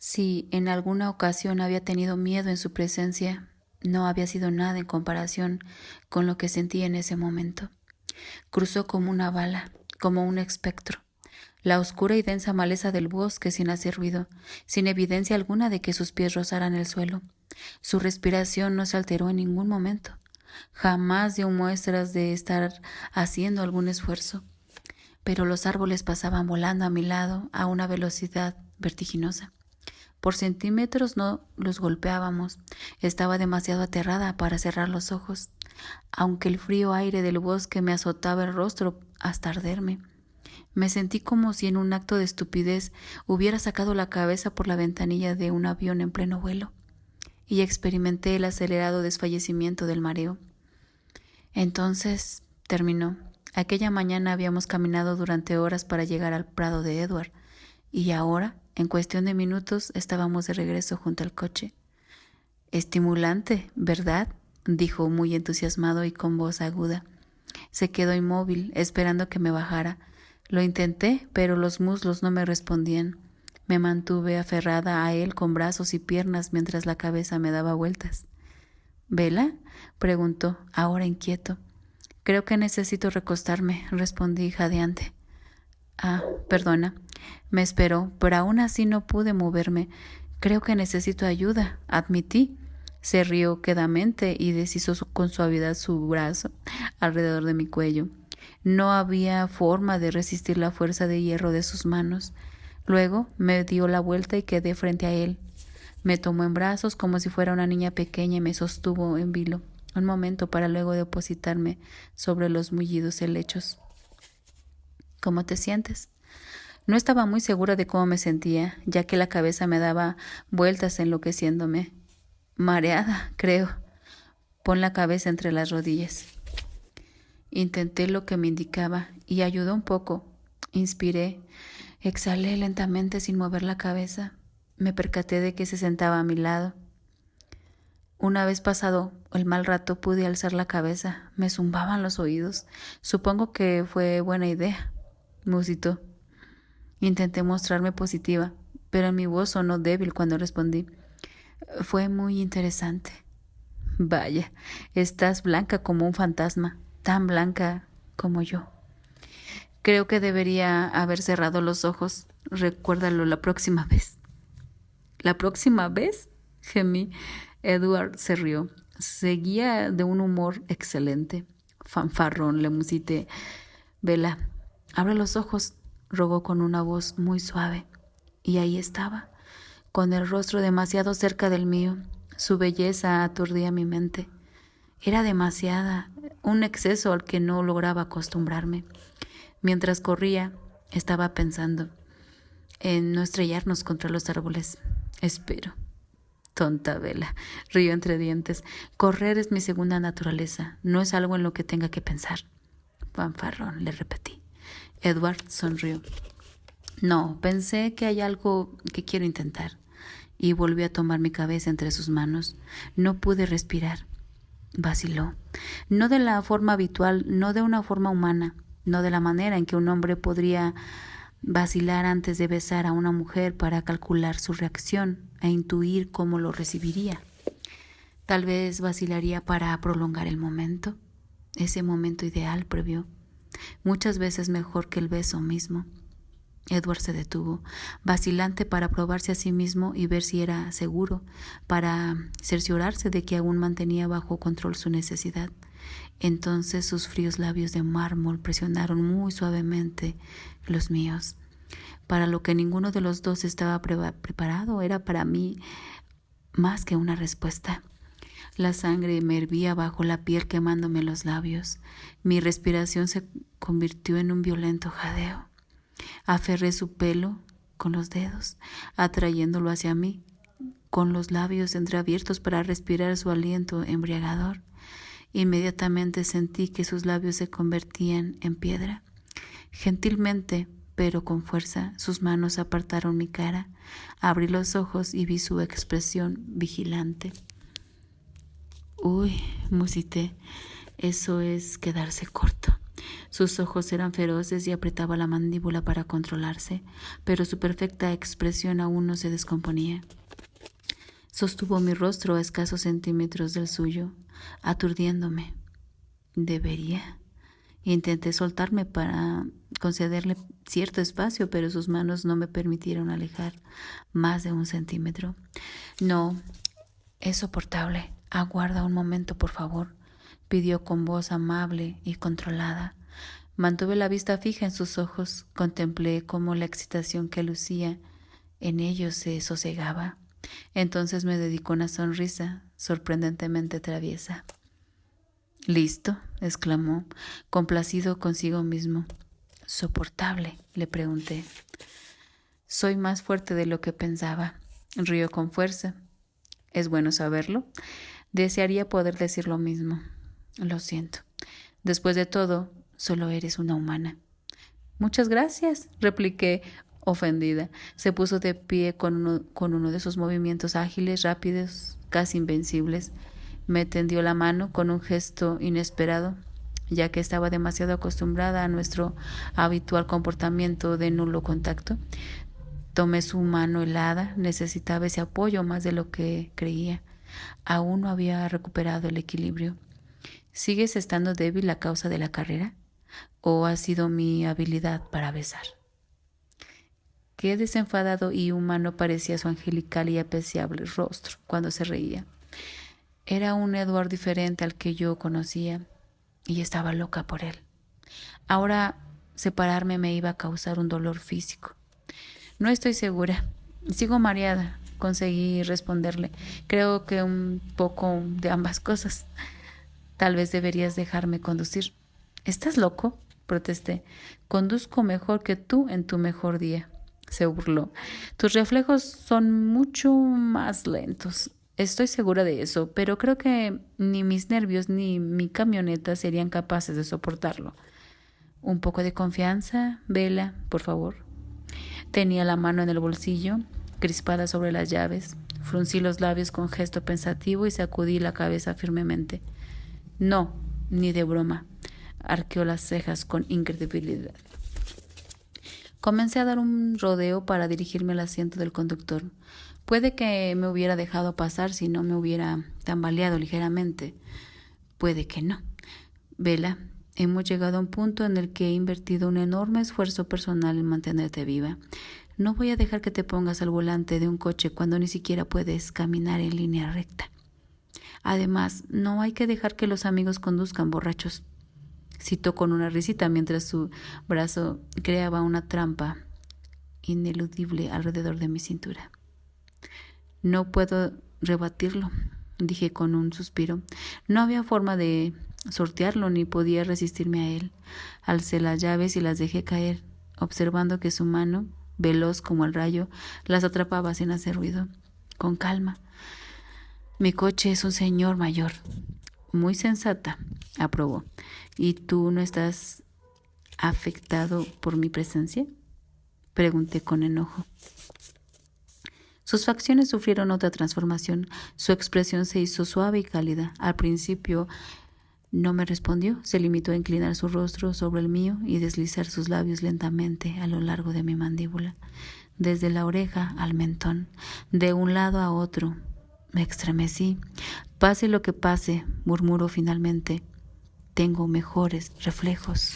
Si en alguna ocasión había tenido miedo en su presencia, no había sido nada en comparación con lo que sentí en ese momento. Cruzó como una bala, como un espectro, la oscura y densa maleza del bosque sin hacer ruido, sin evidencia alguna de que sus pies rozaran el suelo. Su respiración no se alteró en ningún momento. Jamás dio muestras de estar haciendo algún esfuerzo. Pero los árboles pasaban volando a mi lado a una velocidad vertiginosa. Por centímetros no los golpeábamos. Estaba demasiado aterrada para cerrar los ojos, aunque el frío aire del bosque me azotaba el rostro hasta arderme. Me sentí como si en un acto de estupidez hubiera sacado la cabeza por la ventanilla de un avión en pleno vuelo, y experimenté el acelerado desfallecimiento del mareo. Entonces terminó. Aquella mañana habíamos caminado durante horas para llegar al prado de Edward, y ahora, en cuestión de minutos, estábamos de regreso junto al coche. Estimulante, ¿verdad?, dijo muy entusiasmado y con voz aguda. Se quedó inmóvil, esperando que me bajara. Lo intenté, pero los muslos no me respondían. Me mantuve aferrada a él con brazos y piernas mientras la cabeza me daba vueltas. ¿Vela?, preguntó, ahora inquieto. Creo que necesito recostarme, respondí jadeante. Ah, perdona. Me esperó, pero aún así no pude moverme. Creo que necesito ayuda, admití. Se rió quedamente y deshizo con suavidad su brazo alrededor de mi cuello. No había forma de resistir la fuerza de hierro de sus manos. Luego me dio la vuelta y quedé frente a él. Me tomó en brazos como si fuera una niña pequeña y me sostuvo en vilo un momento para luego depositarme sobre los mullidos helechos. ¿Cómo te sientes? No estaba muy segura de cómo me sentía, ya que la cabeza me daba vueltas enloqueciéndome. Mareada, creo. Pon la cabeza entre las rodillas. Intenté lo que me indicaba y ayudó un poco. Inspiré, exhalé lentamente sin mover la cabeza. Me percaté de que se sentaba a mi lado. Una vez pasado el mal rato pude alzar la cabeza. Me zumbaban los oídos. Supongo que fue buena idea, musitó. Intenté mostrarme positiva, pero mi voz sonó débil cuando respondí. Fue muy interesante. Vaya, estás blanca como un fantasma, tan blanca como yo. Creo que debería haber cerrado los ojos. Recuérdalo la próxima vez. ¿La próxima vez?, gemí. Edward se rió. Seguía de un humor excelente. Fanfarrón, le musité. Vela, abre los ojos, rogó con una voz muy suave. Y ahí estaba, con el rostro demasiado cerca del mío. Su belleza aturdía mi mente. Era demasiada, un exceso al que no lograba acostumbrarme. Mientras corría, estaba pensando en no estrellarnos contra los árboles. Espero. Tonta Vela, rió entre dientes. Correr es mi segunda naturaleza, no es algo en lo que tenga que pensar. Fanfarrón, le repetí. Edward sonrió. No, pensé que hay algo que quiero intentar. Y volvió a tomar mi cabeza entre sus manos. No pude respirar. Vaciló. No de la forma habitual, no de una forma humana, no de la manera en que un hombre podría vacilar antes de besar a una mujer para calcular su reacción e intuir cómo lo recibiría. Tal vez vacilaría para prolongar el momento, ese momento ideal previo, muchas veces mejor que el beso mismo. Edward se detuvo, vacilante para probarse a sí mismo y ver si era seguro, para cerciorarse de que aún mantenía bajo control su necesidad. Entonces sus fríos labios de mármol presionaron muy suavemente los míos. Para lo que ninguno de los dos estaba preparado, era para mí más que una respuesta. La sangre me hervía bajo la piel quemándome los labios. Mi respiración se convirtió en un violento jadeo. Aferré su pelo con los dedos, atrayéndolo hacia mí, con los labios entreabiertos para respirar su aliento embriagador. Inmediatamente sentí que sus labios se convertían en piedra. Gentilmente, pero con fuerza, sus manos apartaron mi cara. Abrí los ojos y vi su expresión vigilante. Uy, musité, eso es quedarse corto. Sus ojos eran feroces y apretaba la mandíbula para controlarse, pero su perfecta expresión aún no se descomponía. Sostuvo mi rostro a escasos centímetros del suyo, aturdiéndome. ¿Debería? Intenté soltarme para concederle cierto espacio, pero sus manos no me permitieron alejar más de 1 centímetro. No, es soportable. Aguarda un momento, por favor, pidió con voz amable y controlada. Mantuve la vista fija en sus ojos, contemplé cómo la excitación que lucía en ellos se sosegaba. Entonces me dedicó una sonrisa sorprendentemente traviesa. —¿Listo? —exclamó, complacido consigo mismo. —¿Soportable? —le pregunté. —Soy más fuerte de lo que pensaba. Río con fuerza. —¿Es bueno saberlo? Desearía poder decir lo mismo. Lo siento. Después de todo, solo eres una humana. —Muchas gracias —repliqué, ofendida. Se puso de pie con uno de sus movimientos ágiles, rápidos, casi invencibles. Me tendió la mano con un gesto inesperado, ya que estaba demasiado acostumbrada a nuestro habitual comportamiento de nulo contacto. Tomé su mano helada, necesitaba ese apoyo más de lo que creía. Aún no había recuperado el equilibrio. ¿Sigues estando débil a causa de la carrera? ¿O ha sido mi habilidad para besar? Qué desenfadado y humano parecía su angelical y apreciable rostro cuando se reía. Era un Edward diferente al que yo conocía y estaba loca por él. Ahora separarme me iba a causar un dolor físico. No estoy segura. Sigo mareada. Conseguí responderle. Creo que un poco de ambas cosas. Tal vez deberías dejarme conducir. ¿Estás loco? Protesté. Conduzco mejor que tú en tu mejor día. Se burló. Tus reflejos son mucho más lentos. Estoy segura de eso, pero creo que ni mis nervios ni mi camioneta serían capaces de soportarlo. Un poco de confianza, Bella, por favor. Tenía la mano en el bolsillo, crispada sobre las llaves. Fruncí los labios con gesto pensativo y sacudí la cabeza firmemente. No, ni de broma. Arqueó las cejas con incredulidad. Comencé a dar un rodeo para dirigirme al asiento del conductor. Puede que me hubiera dejado pasar si no me hubiera tambaleado ligeramente. Puede que no. Bella, hemos llegado a un punto en el que he invertido un enorme esfuerzo personal en mantenerte viva. No voy a dejar que te pongas al volante de un coche cuando ni siquiera puedes caminar en línea recta. Además, no hay que dejar que los amigos conduzcan borrachos. Citó con una risita mientras su brazo creaba una trampa ineludible alrededor de mi cintura. No puedo rebatirlo, dije con un suspiro. No había forma de sortearlo ni podía resistirme a él. Alcé las llaves y las dejé caer, observando que su mano, veloz como el rayo, las atrapaba sin hacer ruido. Con calma. Mi coche es un señor mayor. Muy sensata, aprobó. ¿Y tú no estás afectado por mi presencia? Pregunté con enojo. Sus facciones sufrieron otra transformación. Su expresión se hizo suave y cálida. Al principio no me respondió. Se limitó a inclinar su rostro sobre el mío y deslizar sus labios lentamente a lo largo de mi mandíbula, desde la oreja al mentón, de un lado a otro. Me estremecí. Pase lo que pase, murmuró finalmente. Tengo mejores reflejos.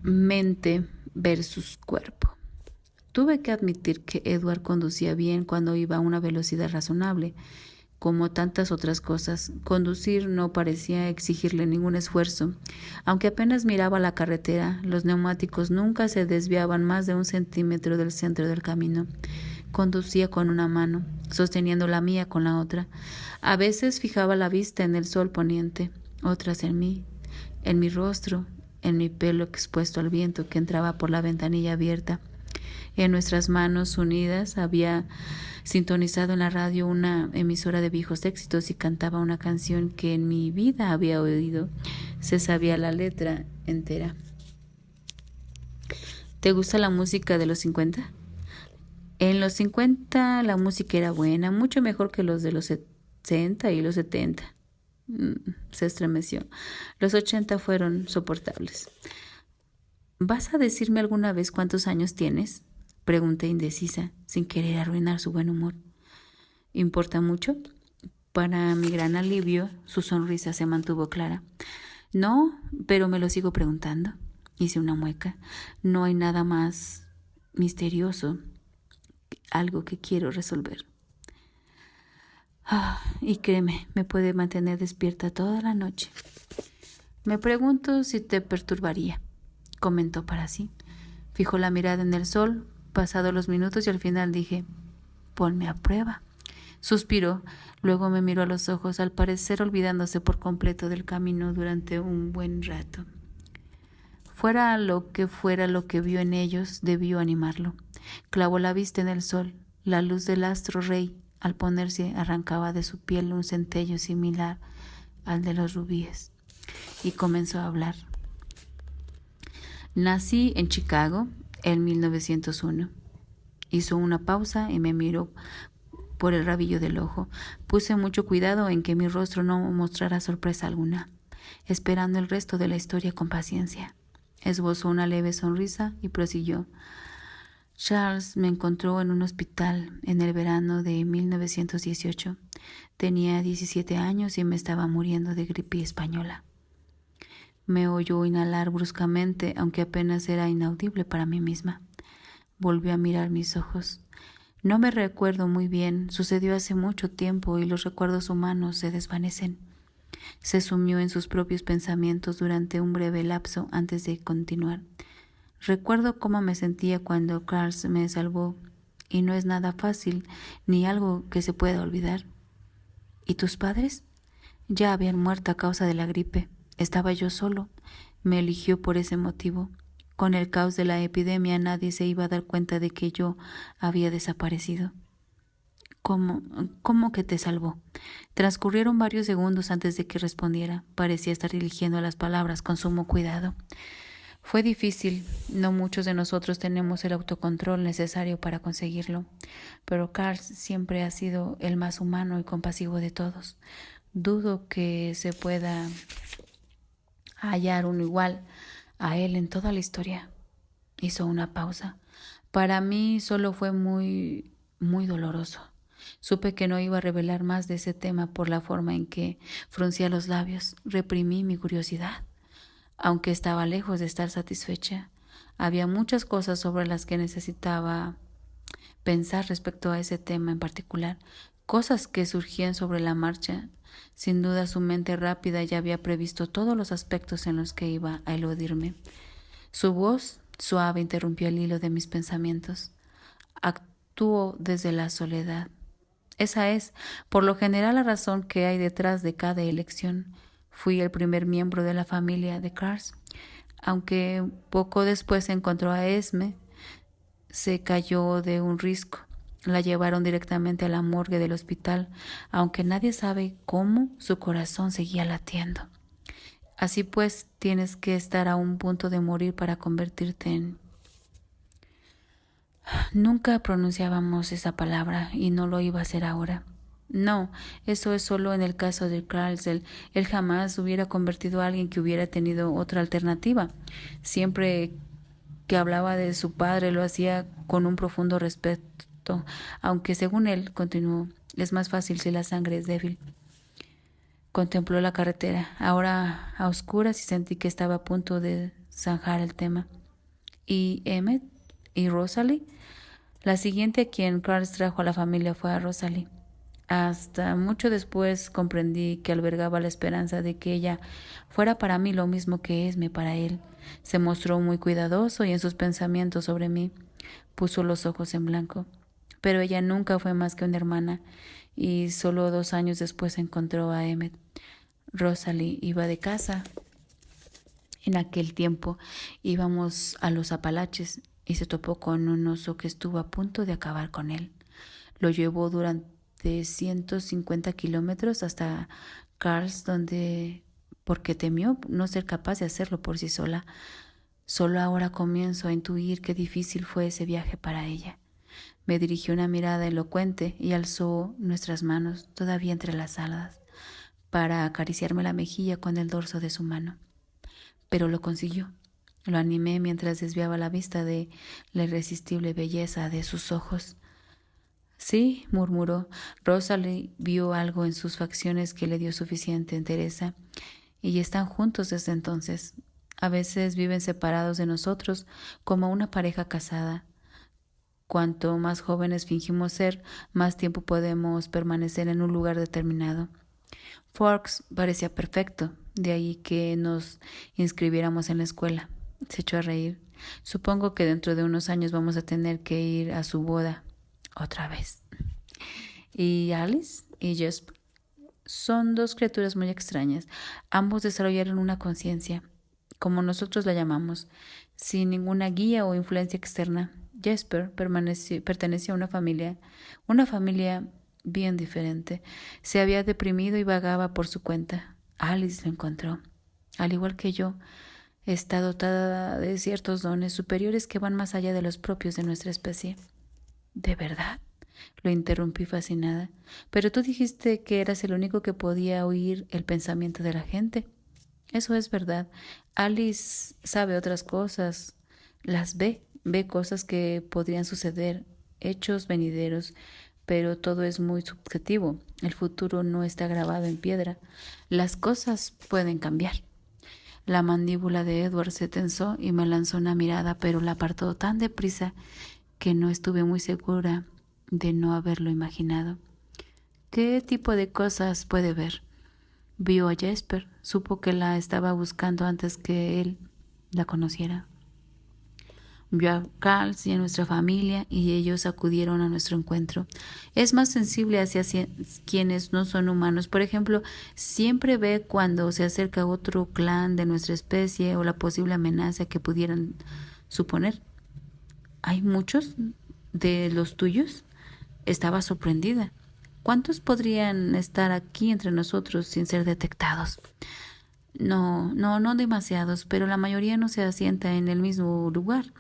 Mente versus cuerpo. Tuve que admitir que Edward conducía bien cuando iba a una velocidad razonable. Como tantas otras cosas, conducir no parecía exigirle ningún esfuerzo. Aunque apenas miraba la carretera, los neumáticos nunca se desviaban más de 1 centímetro del centro del camino. Conducía con una mano, sosteniendo la mía con la otra. A veces fijaba la vista en el sol poniente, otras en mí, en mi rostro, en mi pelo expuesto al viento que entraba por la ventanilla abierta. En nuestras manos unidas había sintonizado en la radio una emisora de viejos éxitos y cantaba una canción que en mi vida había oído. Se sabía la letra entera. ¿Te gusta la música de los 50? En los 50 la música era buena, mucho mejor que los de los 60 y los 70. Se estremeció. Los 80 fueron soportables. ¿Vas a decirme alguna vez cuántos años tienes? Pregunté indecisa, sin querer arruinar su buen humor. ¿Importa mucho? Para mi gran alivio, su sonrisa se mantuvo clara. No, pero me lo sigo preguntando. Hice una mueca. No hay nada más misterioso, algo que quiero resolver. Y créeme, me puede mantener despierta toda la noche. Me pregunto si te perturbaría, comentó para sí. Fijó la mirada en el sol, pasados los minutos, y al final dije, ponme a prueba. Suspiró, luego me miró a los ojos, al parecer olvidándose por completo del camino durante un buen rato. Fuera lo que vio en ellos, debió animarlo. Clavó la vista en el sol. La luz del astro rey, al ponerse, arrancaba de su piel un centello similar al de los rubíes. Y comenzó a hablar. Nací en Chicago en 1901. Hizo una pausa y me miró por el rabillo del ojo. Puse mucho cuidado en que mi rostro no mostrara sorpresa alguna, esperando el resto de la historia con paciencia. Esbozó una leve sonrisa y prosiguió. Charles me encontró en un hospital en el verano de 1918. Tenía 17 años y me estaba muriendo de gripe española. Me oyó inhalar bruscamente, aunque apenas era inaudible para mí misma. Volvió a mirar mis ojos. No me recuerdo muy bien, sucedió hace mucho tiempo y los recuerdos humanos se desvanecen. Se sumió en sus propios pensamientos durante un breve lapso antes de continuar. Recuerdo cómo me sentía cuando Carl me salvó, y no es nada fácil ni algo que se pueda olvidar. ¿Y tus padres? Ya habían muerto a causa de la gripe. Estaba yo solo. Me eligió por ese motivo. Con el caos de la epidemia nadie se iba a dar cuenta de que yo había desaparecido. ¿Cómo que te salvó? Transcurrieron varios segundos antes de que respondiera. Parecía estar eligiendo las palabras con sumo cuidado. Fue difícil. No muchos de nosotros tenemos el autocontrol necesario para conseguirlo. Pero Carl siempre ha sido el más humano y compasivo de todos. Dudo que se pueda hallar uno igual a él en toda la historia. Hizo una pausa. Para mí solo fue muy, muy doloroso. Supe que no iba a revelar más de ese tema por la forma en que fruncía los labios. Reprimí mi curiosidad, aunque estaba lejos de estar satisfecha. Había muchas cosas sobre las que necesitaba pensar respecto a ese tema en particular, cosas que surgían sobre la marcha. Sin duda su mente rápida ya había previsto todos los aspectos en los que iba a eludirme. Su voz suave interrumpió el hilo de mis pensamientos. Actúo desde la soledad. Esa es, por lo general, la razón que hay detrás de cada elección. Fui el primer miembro de la familia de Cars. Aunque poco después encontró a Esme, se cayó de un risco. La llevaron directamente a la morgue del hospital, aunque nadie sabe cómo su corazón seguía latiendo. Así pues, tienes que estar a un punto de morir para convertirte en... Nunca pronunciábamos esa palabra y no lo iba a hacer ahora. No, eso es solo en el caso de Carlsel. Él jamás hubiera convertido a alguien que hubiera tenido otra alternativa. Siempre que hablaba de su padre lo hacía con un profundo respeto, aunque según él, continuó, es más fácil si la sangre es débil. Contempló la carretera, ahora a oscuras, y sentí que estaba a punto de zanjar el tema. ¿Y Emmett? ¿Y Rosalie? La siguiente a quien Carl trajo a la familia fue a Rosalie. Hasta mucho después comprendí que albergaba la esperanza de que ella fuera para mí lo mismo que Esme para él. Se mostró muy cuidadoso y en sus pensamientos sobre mí puso los ojos en blanco. Pero ella nunca fue más que una hermana, y solo 2 años después encontró a Emmett. Rosalie iba de casa. En aquel tiempo íbamos a los Apalaches y se topó con un oso que estuvo a punto de acabar con él. Lo llevó durante 150 kilómetros hasta Carls, porque temió no ser capaz de hacerlo por sí sola. Solo ahora comienzo a intuir qué difícil fue ese viaje para ella. Me dirigió una mirada elocuente y alzó nuestras manos todavía entrelazadas. para acariciarme la mejilla con el dorso de su mano. Pero lo consiguió. Lo animé mientras desviaba la vista de la irresistible belleza de sus ojos. Sí, murmuró. Rosalie vio algo en sus facciones que le dio suficiente entereza, y están juntos desde entonces. A veces viven separados de nosotros, como una pareja casada. Cuanto más jóvenes fingimos ser, más tiempo podemos permanecer en un lugar determinado. Forks parecía perfecto, de ahí que nos inscribiéramos en la escuela. Se echó a reír. Supongo que dentro de unos años vamos a tener que ir a su boda otra vez. ¿Y Alice y Jasper? Son dos criaturas muy extrañas. Ambos desarrollaron una conciencia, como nosotros la llamamos, sin ninguna guía o influencia externa. Jasper pertenecía a una familia bien diferente. Se había deprimido y vagaba por su cuenta. Alice lo encontró. Al igual que yo, está dotada de ciertos dones superiores que van más allá de los propios de nuestra especie. ¿De verdad? Lo interrumpí fascinada. Pero tú dijiste que eras el único que podía oír el pensamiento de la gente. Eso es verdad. Alice sabe otras cosas. Las ve cosas que podrían suceder, hechos venideros, pero todo es muy subjetivo. El futuro no está grabado en piedra. Las cosas pueden cambiar. La mandíbula de Edward se tensó y me lanzó una mirada, pero la apartó tan deprisa que no estuve muy segura de no haberlo imaginado. ¿Qué tipo de cosas puede ver? Vio a Jasper, supo que la estaba buscando antes que él la conociera. Vio a Carl y a nuestra familia y ellos acudieron a nuestro encuentro. Es más sensible hacia quienes no son humanos. Por ejemplo, siempre ve cuando se acerca otro clan de nuestra especie o la posible amenaza que pudieran suponer. ¿Hay muchos de los tuyos? Estaba sorprendida. ¿Cuántos podrían estar aquí entre nosotros sin ser detectados? No demasiados, pero la mayoría no se asienta en el mismo lugar.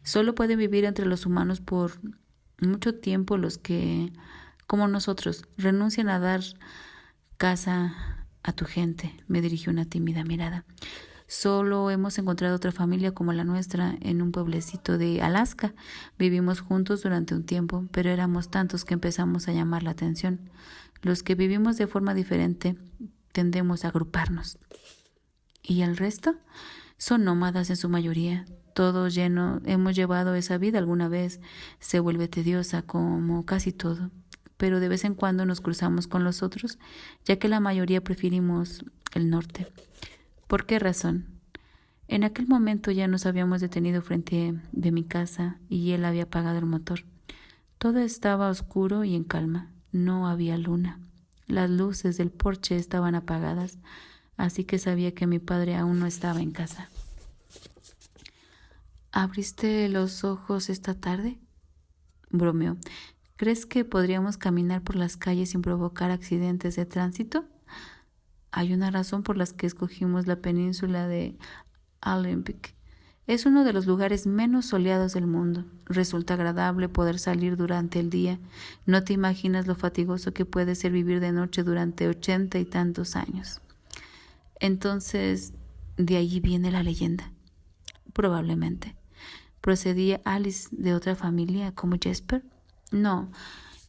Solo pueden vivir entre los humanos por mucho tiempo los que, como nosotros, renuncian a dar casa a tu gente. Me dirigió una tímida mirada. Solo hemos encontrado otra familia como la nuestra en un pueblecito de Alaska. Vivimos juntos durante un tiempo, pero éramos tantos que empezamos a llamar la atención. Los que vivimos de forma diferente tendemos a agruparnos. ¿Y el resto? Son nómadas en su mayoría. Todos hemos llevado esa vida alguna vez. Se vuelve tediosa como casi todo, pero de vez en cuando nos cruzamos con los otros, ya que la mayoría preferimos el norte. ¿Por qué razón? En aquel momento ya nos habíamos detenido frente de mi casa y él había apagado el motor. Todo estaba oscuro y en calma. No había luna. Las luces del porche estaban apagadas, así que sabía que mi padre aún no estaba en casa. ¿Abriste los ojos esta tarde? Bromeó. ¿Crees que podríamos caminar por las calles sin provocar accidentes de tránsito? Hay una razón por la que escogimos la península de Olympic. Es uno de los lugares menos soleados del mundo. Resulta agradable poder salir durante el día. No te imaginas lo fatigoso que puede ser vivir de noche durante 80 y tantos años. Entonces, ¿de allí viene la leyenda? Probablemente. ¿Procedía Alice de otra familia como Jasper? No,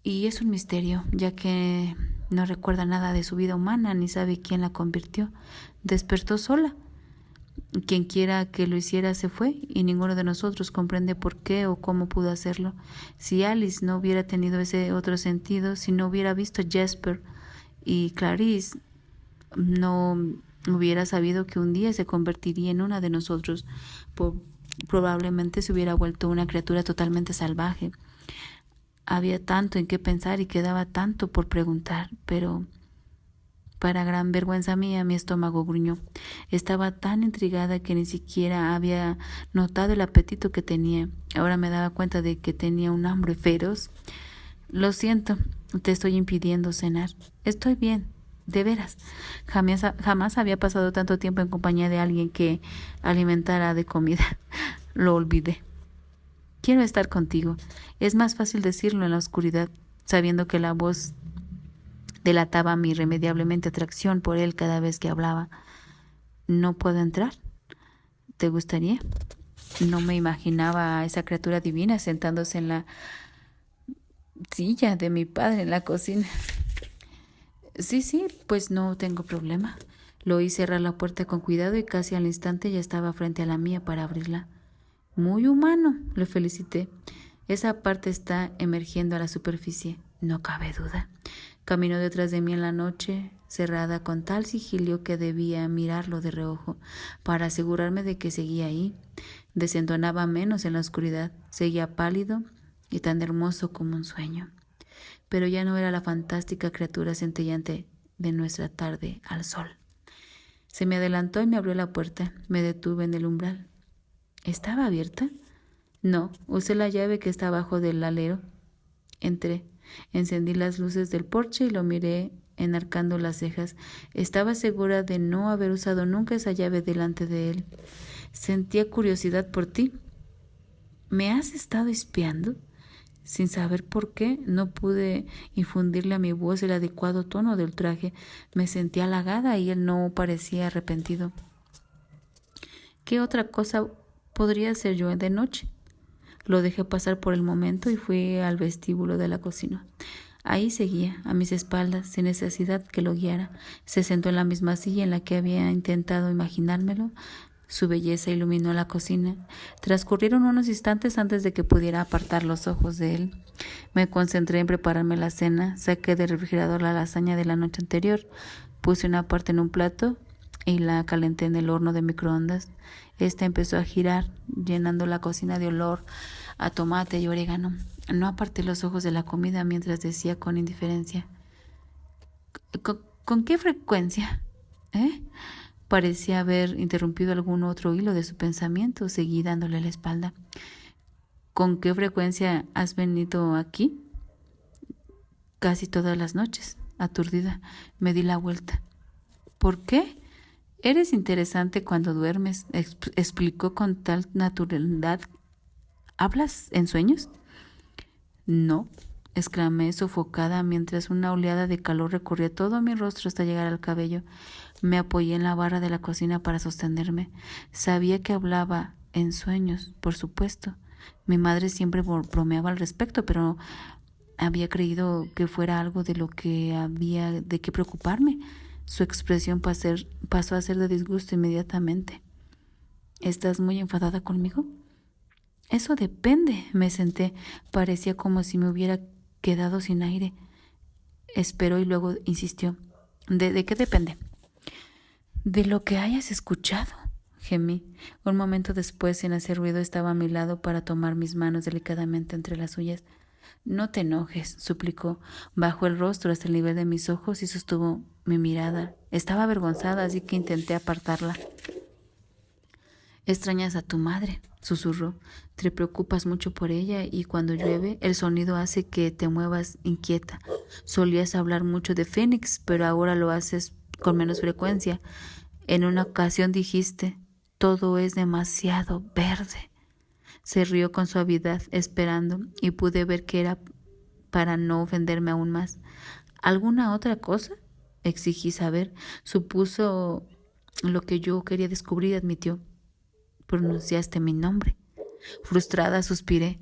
y es un misterio, ya que no recuerda nada de su vida humana ni sabe quién la convirtió. Despertó sola. Quien quiera que lo hiciera se fue y ninguno de nosotros comprende por qué o cómo pudo hacerlo. Si Alice no hubiera tenido ese otro sentido, si no hubiera visto a Jasper y Clarice, no hubiera sabido que un día se convertiría en una de nosotros, probablemente se hubiera vuelto una criatura totalmente salvaje. Había tanto en qué pensar y quedaba tanto por preguntar, pero para gran vergüenza mía mi estómago gruñó. Estaba tan intrigada que ni siquiera había notado el apetito que tenía. Ahora me daba cuenta de que tenía un hambre feroz. Lo siento, te estoy impidiendo cenar. Estoy bien, de veras. Jamás había pasado tanto tiempo en compañía de alguien que alimentara de comida. Lo olvidé. Quiero estar contigo. Es más fácil decirlo en la oscuridad, sabiendo que la voz delataba mi irremediablemente atracción por él cada vez que hablaba. ¿No puedo entrar? ¿Te gustaría? No me imaginaba a esa criatura divina sentándose en la silla de mi padre en la cocina. Sí, pues no tengo problema. Lo oí cerrar la puerta con cuidado y casi al instante ya estaba frente a la mía para abrirla. Muy humano, le felicité. Esa parte está emergiendo a la superficie, no cabe duda. Caminó detrás de mí en la noche, cerrada con tal sigilo que debía mirarlo de reojo para asegurarme de que seguía ahí. Desentonaba menos en la oscuridad, seguía pálido y tan hermoso como un sueño. Pero ya no era la fantástica criatura centellante de nuestra tarde al sol. Se me adelantó y me abrió la puerta. Me detuve en el umbral. ¿Estaba abierta? No, usé la llave que está abajo del alero. Entré, encendí las luces del porche y lo miré enarcando las cejas. Estaba segura de no haber usado nunca esa llave delante de él. Sentía curiosidad por ti. ¿Me has estado espiando? Sin saber por qué, no pude infundirle a mi voz el adecuado tono del traje. Me sentía halagada y él no parecía arrepentido. ¿Qué otra cosa podría hacer yo de noche? Lo dejé pasar por el momento y fui al vestíbulo de la cocina. Ahí seguía, a mis espaldas, sin necesidad que lo guiara. Se sentó en la misma silla en la que había intentado imaginármelo. Su belleza iluminó la cocina. Transcurrieron unos instantes antes de que pudiera apartar los ojos de él. Me concentré en prepararme la cena. Saqué del refrigerador la lasaña de la noche anterior. Puse una parte en un plato y la calenté en el horno de microondas. Esta empezó a girar, llenando la cocina de olor a tomate y orégano. No aparté los ojos de la comida mientras decía con indiferencia: ¿Con qué frecuencia? Parecía haber interrumpido algún otro hilo de su pensamiento. Seguí dándole la espalda. ¿Con qué frecuencia has venido aquí? Casi todas las noches. Aturdida, me di la vuelta. ¿Por qué? Eres interesante cuando duermes, explicó con tal naturalidad. ¿Hablas en sueños? No, exclamé sofocada mientras una oleada de calor recorría todo mi rostro hasta llegar al cabello. Me apoyé en la barra de la cocina para sostenerme. Sabía que hablaba en sueños, por supuesto. Mi madre siempre bromeaba al respecto, pero había creído que fuera algo de lo que había de qué preocuparme. Su expresión pasó a ser de disgusto inmediatamente. ¿Estás muy enfadada conmigo? Eso depende. Me senté. Parecía como si me hubiera quedado sin aire. Esperó y luego insistió. ¿De qué depende? De lo que hayas escuchado, gemí. Un momento después, sin hacer ruido, estaba a mi lado para tomar mis manos delicadamente entre las suyas. No te enojes, suplicó. Bajó el rostro hasta el nivel de mis ojos y sostuvo mi mirada. Estaba avergonzada, así que intenté apartarla. Extrañas a tu madre, susurró. Te preocupas mucho por ella y cuando llueve el sonido hace que te muevas inquieta. Solías hablar mucho de Phoenix, pero ahora lo haces con menos frecuencia. En una ocasión dijiste: todo es demasiado verde. Se rió con suavidad, esperando, y pude ver que era para no ofenderme aún más. ¿Alguna otra cosa? Exigí saber. Supuso lo que yo quería descubrir, admitió. Pronunciaste mi nombre. Frustrada, suspiré.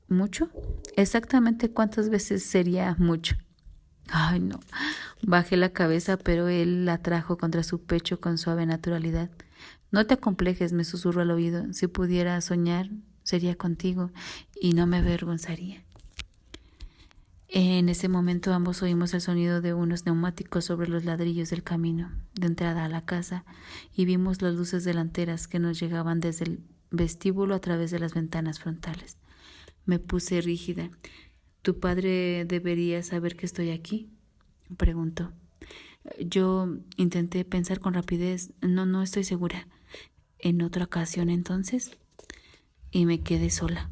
¿Mucho? ¿Exactamente cuántas veces sería mucho? Ay, no. Bajé la cabeza, pero él la trajo contra su pecho con suave naturalidad. No te acomplejes, me susurró al oído. Si pudiera soñar, sería contigo y no me avergonzaría. En ese momento ambos oímos el sonido de unos neumáticos sobre los ladrillos del camino de entrada a la casa y vimos las luces delanteras que nos llegaban desde el vestíbulo a través de las ventanas frontales. Me puse rígida. ¿Tu padre debería saber que estoy aquí?, preguntó. Yo intenté pensar con rapidez. No estoy segura. ¿En otra ocasión entonces? Y me quedé sola.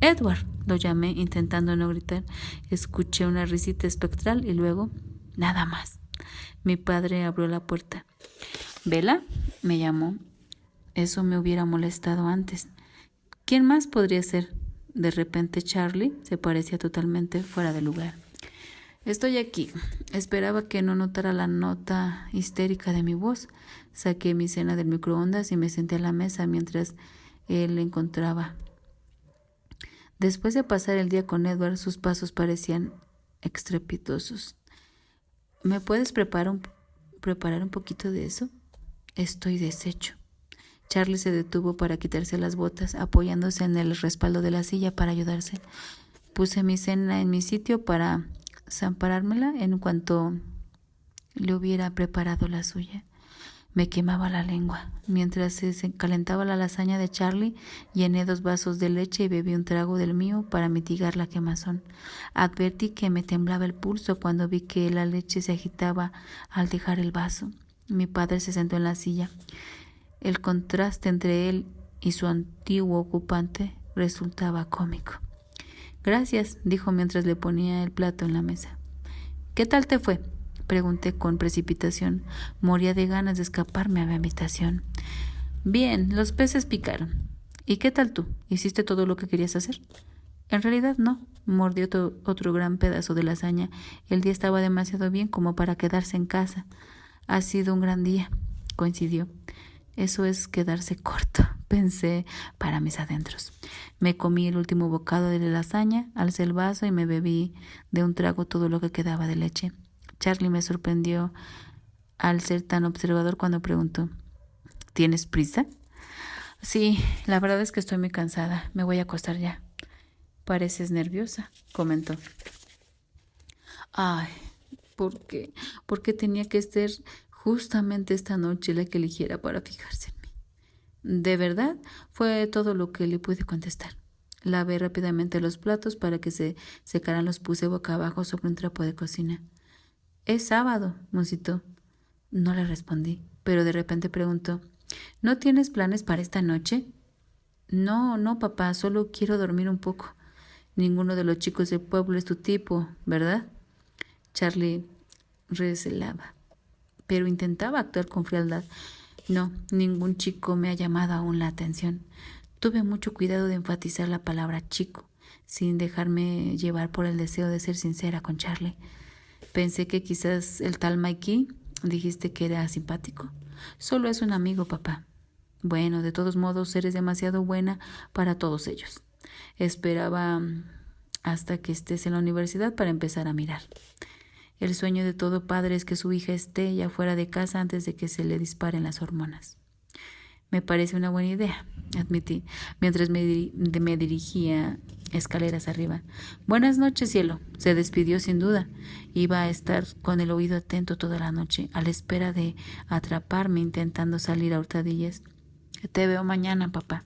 Edward, lo llamé intentando no gritar. Escuché una risita espectral y luego nada más. Mi padre abrió la puerta. ¿Bella?, me llamó. Eso me hubiera molestado antes. ¿Quién más podría ser? De repente Charlie se parecía totalmente fuera de lugar. Estoy aquí. Esperaba que no notara la nota histérica de mi voz. Saqué mi cena del microondas y me senté a la mesa mientras él la encontraba. Después de pasar el día con Edward, sus pasos parecían estrepitosos. ¿Me puedes preparar un poquito de eso? Estoy deshecho. Charlie se detuvo para quitarse las botas, apoyándose en el respaldo de la silla para ayudarse. Puse mi cena en mi sitio para zamparármela en cuanto le hubiera preparado la suya. Me quemaba la lengua. Mientras se calentaba la lasaña de Charlie, llené 2 vasos de leche y bebí un trago del mío para mitigar la quemazón. Advertí que me temblaba el pulso cuando vi que la leche se agitaba al dejar el vaso. Mi padre se sentó en la silla. El contraste entre él y su antiguo ocupante resultaba cómico. Gracias, dijo mientras le ponía el plato en la mesa. ¿Qué tal te fue?, pregunté con precipitación. Moría de ganas de escaparme a mi habitación. Bien, los peces picaron. ¿Y qué tal tú? ¿Hiciste todo lo que querías hacer? En realidad no. Mordió otro gran pedazo de lasaña. El día estaba demasiado bien como para quedarse en casa. Ha sido un gran día, coincidió. Eso es quedarse corto, pensé para mis adentros. Me comí el último bocado de la lasaña, alcé el vaso y me bebí de un trago todo lo que quedaba de leche. Charlie me sorprendió al ser tan observador cuando preguntó: ¿Tienes prisa? Sí, la verdad es que estoy muy cansada. Me voy a acostar ya. Pareces nerviosa, comentó. Ay, ¿por qué? ¿Por qué tenía que ser justamente esta noche la que eligiera para fijarse en mí? De verdad, fue todo lo que le pude contestar. Lavé rápidamente los platos para que se secaran, los puse boca abajo sobre un trapo de cocina. Es sábado, musitó. No le respondí, pero de repente preguntó: ¿No tienes planes para esta noche? No, papá, solo quiero dormir un poco. Ninguno de los chicos del pueblo es tu tipo, ¿verdad? Charlie recelaba, pero intentaba actuar con frialdad. No, ningún chico me ha llamado aún la atención. Tuve mucho cuidado de enfatizar la palabra chico, sin dejarme llevar por el deseo de ser sincera con Charlie. Pensé que quizás el tal Mikey, dijiste que era simpático. Solo es un amigo, papá. Bueno, de todos modos, eres demasiado buena para todos ellos. Esperaba hasta que estés en la universidad para empezar a mirar. El sueño de todo padre es que su hija esté ya fuera de casa antes de que se le disparen las hormonas. Me parece una buena idea, admití, mientras me dirigía escaleras arriba. Buenas noches, cielo. Se despidió sin duda. Iba a estar con el oído atento toda la noche, a la espera de atraparme intentando salir a hurtadillas. Te veo mañana, papá.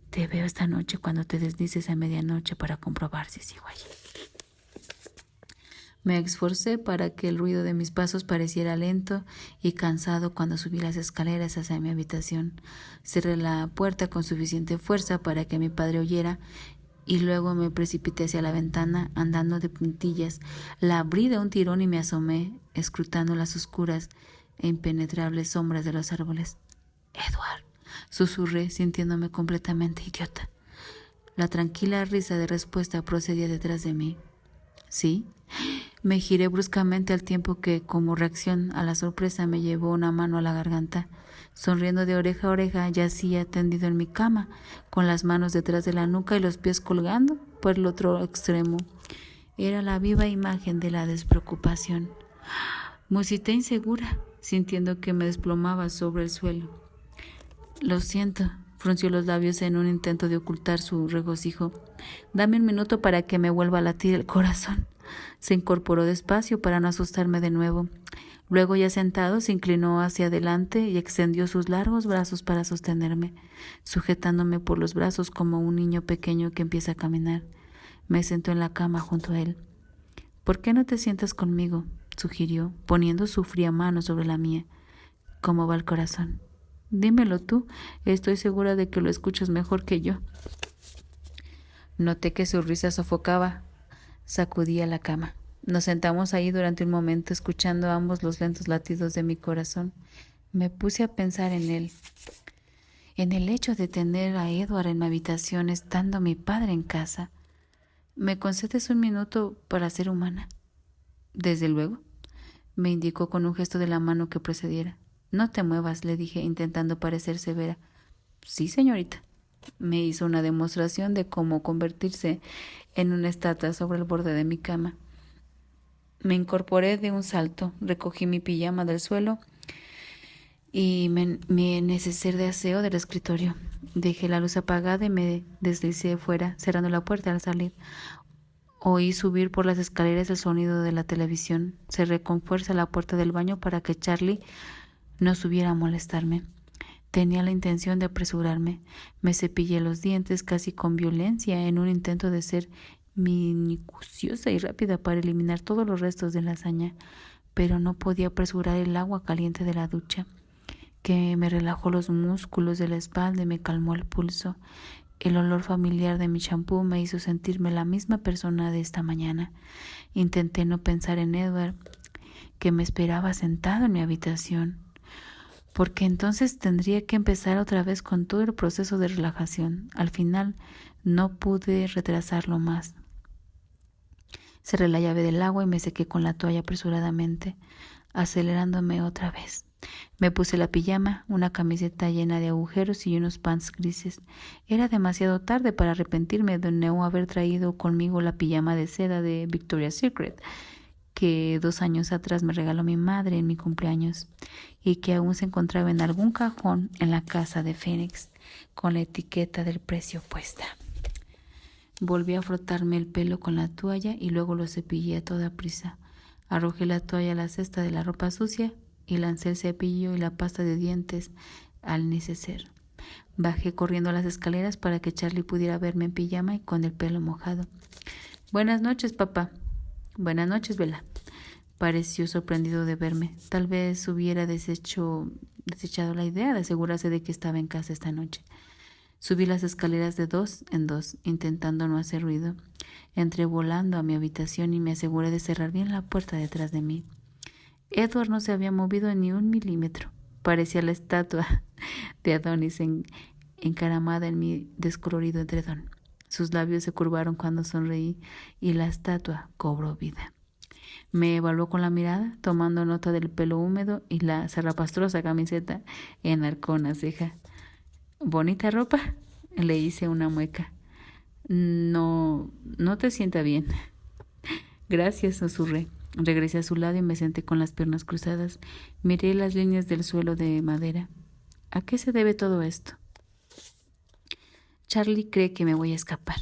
Te veo esta noche cuando te deslices a medianoche para comprobar si sigo allí. Me esforcé para que el ruido de mis pasos pareciera lento y cansado cuando subí las escaleras hacia mi habitación. Cerré la puerta con suficiente fuerza para que mi padre oyera y luego me precipité hacia la ventana andando de puntillas. La abrí de un tirón y me asomé, escrutando las oscuras e impenetrables sombras de los árboles. Edward, susurré, sintiéndome completamente idiota. La tranquila risa de respuesta procedía detrás de mí. ¿Sí? Me giré bruscamente al tiempo que, como reacción a la sorpresa, me llevó una mano a la garganta. Sonriendo de oreja a oreja, yacía tendido en mi cama, con las manos detrás de la nuca y los pies colgando por el otro extremo. Era la viva imagen de la despreocupación. Musité insegura, sintiendo que me desplomaba sobre el suelo. Lo siento, frunció los labios en un intento de ocultar su regocijo. Dame un minuto para que me vuelva a latir el corazón. Se incorporó despacio para no asustarme de nuevo. Luego, ya sentado, se inclinó hacia adelante y extendió sus largos brazos para sostenerme, sujetándome por los brazos como un niño pequeño que empieza a caminar. Me sentó en la cama junto a él. ¿Por qué no te sientas conmigo?, sugirió, poniendo su fría mano sobre la mía. ¿Cómo va el corazón? Dímelo tú, estoy segura de que lo escuchas mejor que yo. Noté que su risa sofocaba. Sacudía la cama. Nos sentamos ahí durante un momento, escuchando ambos los lentos latidos de mi corazón. Me puse a pensar en él, en el hecho de tener a Edward en mi habitación estando mi padre en casa. ¿Me concedes un minuto para ser humana? Desde luego, me indicó con un gesto de la mano que procediera. No te muevas, le dije, intentando parecer severa. Sí, señorita. Me hizo una demostración de cómo convertirse en una estatua sobre el borde de mi cama. Me incorporé de un salto, recogí mi pijama del suelo y mi neceser de aseo del escritorio. Dejé la luz apagada y me deslicé fuera, cerrando la puerta al salir. Oí subir por las escaleras el sonido de la televisión. Cerré con fuerza la puerta del baño para que Charlie no subiera a molestarme. Tenía la intención de apresurarme. Me cepillé los dientes casi con violencia en un intento de ser minuciosa y rápida para eliminar todos los restos de lasaña, pero no podía apresurar el agua caliente de la ducha, que me relajó los músculos de la espalda y me calmó el pulso. El olor familiar de mi champú me hizo sentirme la misma persona de esta mañana. Intenté no pensar en Edward, que me esperaba sentado en mi habitación, porque entonces tendría que empezar otra vez con todo el proceso de relajación. Al final no pude retrasarlo más. Cerré la llave del agua y me sequé con la toalla apresuradamente, acelerándome otra vez. Me puse la pijama, una camiseta llena de agujeros y unos pants grises. Era demasiado tarde para arrepentirme de no haber traído conmigo la pijama de seda de Victoria's Secret, que 2 años atrás me regaló mi madre en mi cumpleaños y que aún se encontraba en algún cajón en la casa de Phoenix, con la etiqueta del precio puesta. Volví a frotarme el pelo con la toalla y luego lo cepillé a toda prisa. Arrojé la toalla a la cesta de la ropa sucia y lancé el cepillo y la pasta de dientes al neceser. Bajé corriendo las escaleras para que Charlie pudiera verme en pijama y con el pelo mojado. Buenas noches, papá. Buenas noches, Bella. Pareció sorprendido de verme. Tal vez hubiera desechado la idea de asegurarse de que estaba en casa esta noche. Subí las escaleras de 2 en 2, intentando no hacer ruido. Entré volando a mi habitación y me aseguré de cerrar bien la puerta detrás de mí. Edward no se había movido ni 1 milímetro. Parecía la estatua de Adonis encaramada en mi descolorido edredón. Sus labios se curvaron cuando sonreí y la estatua cobró vida. Me evaluó con la mirada, tomando nota del pelo húmedo y la zarrapastrosa camiseta. Enarcó una ceja. ¿Bonita ropa? Le hice una mueca. No te sienta bien. Gracias, susurré. Regresé a su lado y me senté con las piernas cruzadas. Miré las líneas del suelo de madera. ¿A qué se debe todo esto? Charlie cree que me voy a escapar.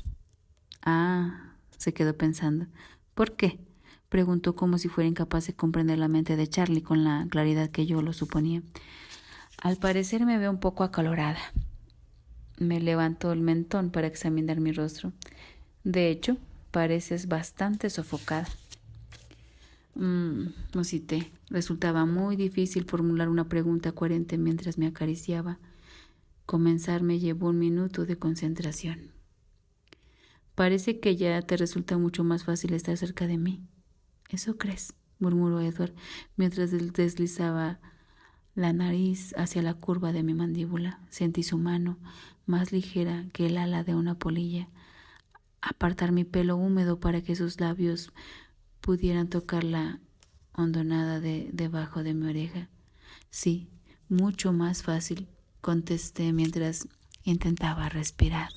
Ah, se quedó pensando. ¿Por qué? Preguntó como si fuera incapaz de comprender la mente de Charlie con la claridad que yo lo suponía. Al parecer me veo un poco acalorada. Me levantó el mentón para examinar mi rostro. De hecho, pareces bastante sofocada. Musité. Resultaba muy difícil formular una pregunta coherente mientras me acariciaba. Comenzar me llevó 1 minuto de concentración. Parece que ya te resulta mucho más fácil estar cerca de mí. ¿Eso crees?, murmuró Edward mientras deslizaba la nariz hacia la curva de mi mandíbula. Sentí su mano, más ligera que el ala de una polilla, apartar mi pelo húmedo para que sus labios pudieran tocar la hondonada debajo de mi oreja. Sí, mucho más fácil, contesté mientras intentaba respirar.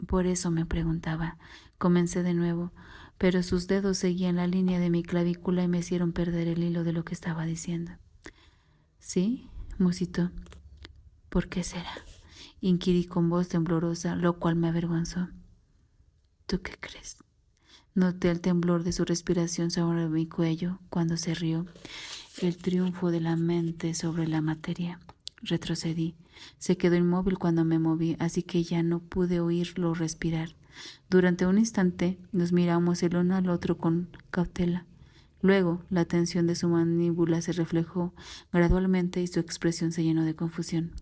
Por eso me preguntaba. Comencé de nuevo, pero sus dedos seguían la línea de mi clavícula y me hicieron perder el hilo de lo que estaba diciendo. ¿Sí?, musitó. ¿Por qué será?, inquirí con voz temblorosa, lo cual me avergonzó. ¿Tú qué crees? Noté el temblor de su respiración sobre mi cuello cuando se rió, el triunfo de la mente sobre la materia. Retrocedí. Se quedó inmóvil cuando me moví, así que ya no pude oírlo respirar. Durante un instante nos miramos el uno al otro con cautela. Luego la tensión de su mandíbula se reflejó gradualmente y su expresión se llenó de confusión.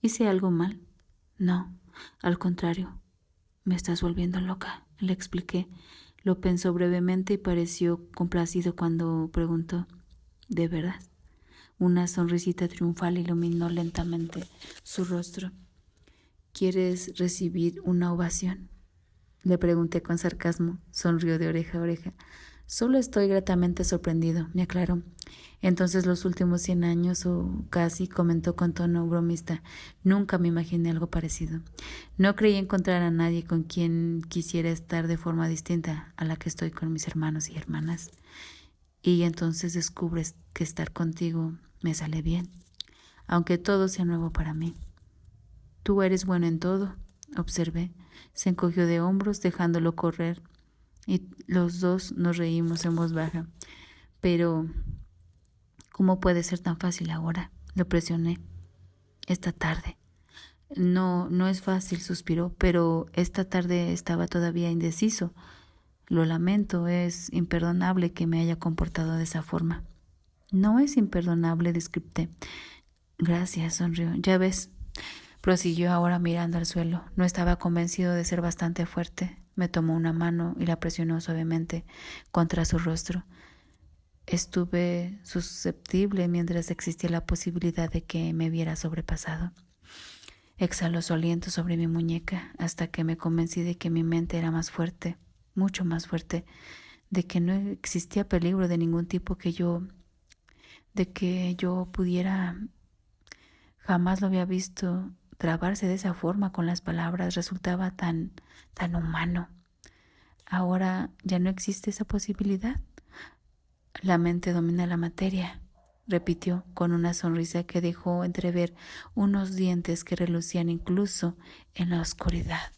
¿Hice algo mal? No, al contrario. Me estás volviendo loca, le expliqué. Lo pensó brevemente y pareció complacido cuando preguntó: ¿de verdad? Una sonrisita triunfal iluminó lentamente su rostro. ¿Quieres recibir una ovación? Le pregunté con sarcasmo. Sonrió de oreja a oreja. Solo estoy gratamente sorprendido, me aclaró. Entonces los últimos 100 años o casi, comentó con tono bromista. Nunca me imaginé algo parecido. No creí encontrar a nadie con quien quisiera estar de forma distinta a la que estoy con mis hermanos y hermanas. Y entonces descubres que estar contigo me sale bien, aunque todo sea nuevo para mí. Tú eres bueno en todo, observé. Se encogió de hombros, dejándolo correr, y los dos nos reímos en voz baja. Pero, ¿cómo puede ser tan fácil ahora? Le presioné. Esta tarde. No, no es fácil, suspiró, pero esta tarde estaba todavía indeciso. Lo lamento, es imperdonable que me haya comportado de esa forma. No es imperdonable, descripté. Gracias, sonrió. Ya ves, prosiguió ahora mirando al suelo. No estaba convencido de ser bastante fuerte. Me tomó una mano y la presionó suavemente contra su rostro. Estuve susceptible mientras existía la posibilidad de que me viera sobrepasado. Exhaló su aliento sobre mi muñeca hasta que me convencí de que mi mente era más fuerte, mucho más fuerte, de que no existía peligro de ningún tipo de que yo pudiera. Jamás lo había visto trabarse de esa forma con las palabras, resultaba tan humano. Ahora ya no existe esa posibilidad. La mente domina la materia, repitió con una sonrisa que dejó entrever unos dientes que relucían incluso en la oscuridad.